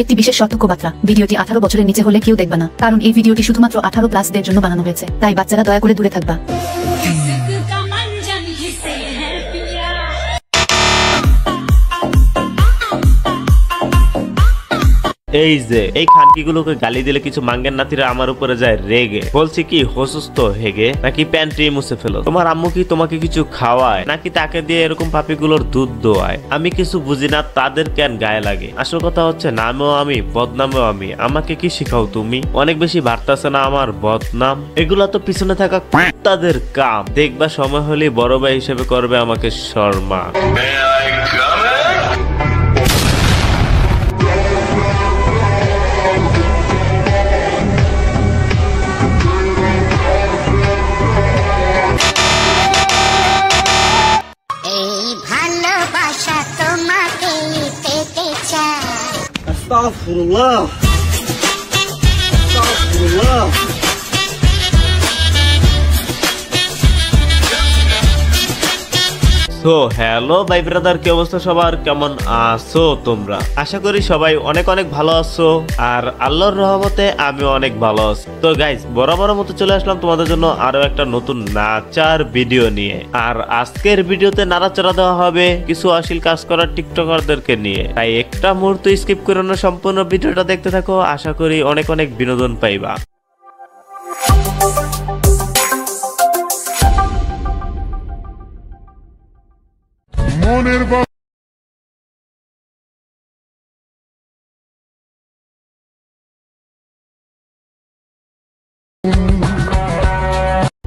একটি বিশেষ সতর্ক বার্তা, ভিডিওটি 18 বছরের নিচে হলে কেউ দেখবে না, কারণ এই ভিডিওটি শুধুমাত্র 18+ জন্য বানানো হয়েছে, তাই বাচ্চারা দয়া করে দূরে থাকবা। এই যে এই খানকিগুলোকে গালি দিলে কিছু মাঙ্গের নাতিরা আমার উপরে যায় রেগে, বলছি কি অসুস্থ হেগে নাকি প্যান্ট্রি মুছে ফেলো, তোমার আম্মু কি তোমাকে কিছু খাওয়ায় নাকি তাকে দিয়ে এরকম পাপিগুলোর দুধ দোয়ায়, আমি কিছু বুঝি না তাদের কেন গায়ে লাগে। আসল কথা হচ্ছে নামেও আমি বদনামেও আমি, আমাকে কি শিখাও তুমি? অনেক বেশি বাড়তেছে না আমার বদনাম? এগুলা তো পিছনে থাকা তাদের কাম, দেখবা সময় হলে বড় ভাই হিসেবে করবে আমাকে Sharma. Astaghfirullah. Astaghfirullah. So hello ভাই ব্রাদার, কি অবস্থা সবার? কেমন আছো তোমরা? আশা করি সবাই অনেক অনেক ভালো আছো, আর আল্লাহর রহমতে আমি অনেক ভালো আছি। তো গাইস, বরাবর মতো চলে আসলাম তোমাদের জন্য আরো একটা নতুন নাচার ভিডিও নিয়ে। আর আজকের ভিডিওতে নাড়াচাড়া দেওয়া হবে কিছু অশ্লীল কাজ করার টিকটকারদেরকে নিয়ে, তাই একটা মুহূর্ত স্কিপ করে না সম্পূর্ণ ভিডিওটা দেখতে থাকো, আশা করি অনেক অনেক বিনোদন পাইবা। মনের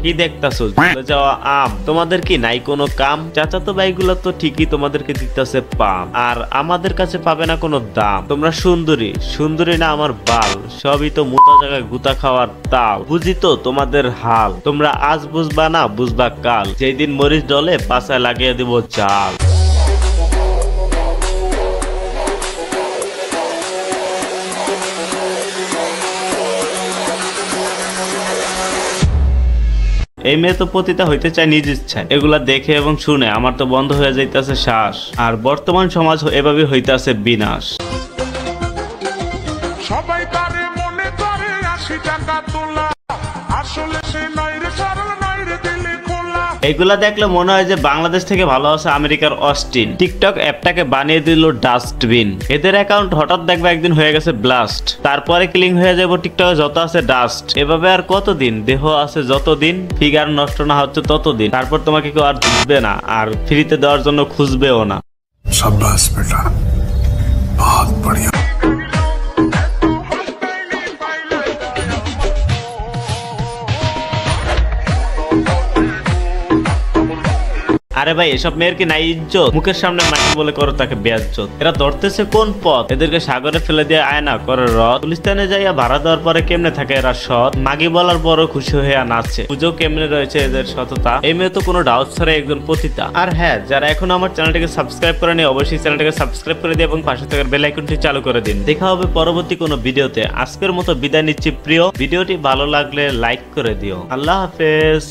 কি দেখতাছো? যাওয়া আম, তোমাদের কি নাই কোনো কাম? চাচাতো ভাইগুলো তো ঠিকই তোমাদেরকে দিতেছে পাম, আর আমাদের কাছে পাবে না কোনো দাম। তোমরা সুন্দরী, সুন্দরী না আমার বাল, সবই তো মোটা জায়গায় গুতা খাওয়ার তাল। বুঝি তো তোমাদের হাল, তোমরা আজ বুঝবা না, বুঝবা কাল, যেই দিন মরিচ ডলে পাছায় লাগিয়ে দিব চাল। এই মেয়ে তো পতিতা হইতে চায় নিজ ইচ্ছায়, এগুলা দেখে এবং শুনে আমার তো বন্ধ হয়ে যাইতেছে শ্বাস, আর বর্তমান সমাজ এভাবে হইতাছে বিনাশ। সবাই তারে মনে করে 80 টাকা তোলা, আসলে সে নয় রে সরল, নয় রে দিলে খোলা। এগুলা দেখলে মনে হয় যে বাংলাদেশ থেকে ভালো আছে আমেরিকার অস্টিন। টিকটক অ্যাপটাকে বানিয়ে দিল ডাস্টবিন। এদের অ্যাকাউন্ট হঠাৎ দেখবে একদিন হয়ে গেছে ব্লাস্ট, তারপরে ক্লিং হয়ে যাবো টিকটকে যত আছে ডাস্ট। এভাবে আর কতদিন? দেহ আছে যতদিন, ফিগার নষ্ট না হচ্ছে ততদিন, তারপর তোমাকে কেউ আর দিবে না, আর ফ্রিতে দেওয়ার জন্য খুঁজবেও না। शाबाश बेटा, बहुत बढ़िया। আরে ভাই, এসব মেয়ের কি নাই ইজ্জত? মুখের সামনে মাইক বলে করো তাকে বেয়াজ্জত। এরা ধরতেছে কোন পথ? এদেরকে সাগরে ফেলে দিয়ে আয়না করে রথ। গুলিস্তানে যাইয়া ভাড়া দেওয়ার পরে কেমনে থাকে এরা সৎ? মাগি বলার পরও খুশি হয়ে নাচছে। পুজো কেমনে রয়েছে এদের সততা? এই মেয়ে তো কোনো ডাউট ছাড়া একজন পতিতা। আর হ্যাঁ, যারা এখন আমার চ্যানেলটিকে সাবস্ক্রাইব করেনি, অবশ্যই চ্যানেলটিকে সাবস্ক্রাইব করে দিয়ে এবং পাশে থাকার বেল আইকনটি চালু করে দিন। দেখা হবে পরবর্তী কোনো ভিডিওতে। আজকের মতো বিদায় নিচ্ছি প্রিয়। ভিডিওটি ভালো লাগলে লাইক করে দিও। আল্লাহ হাফেজ।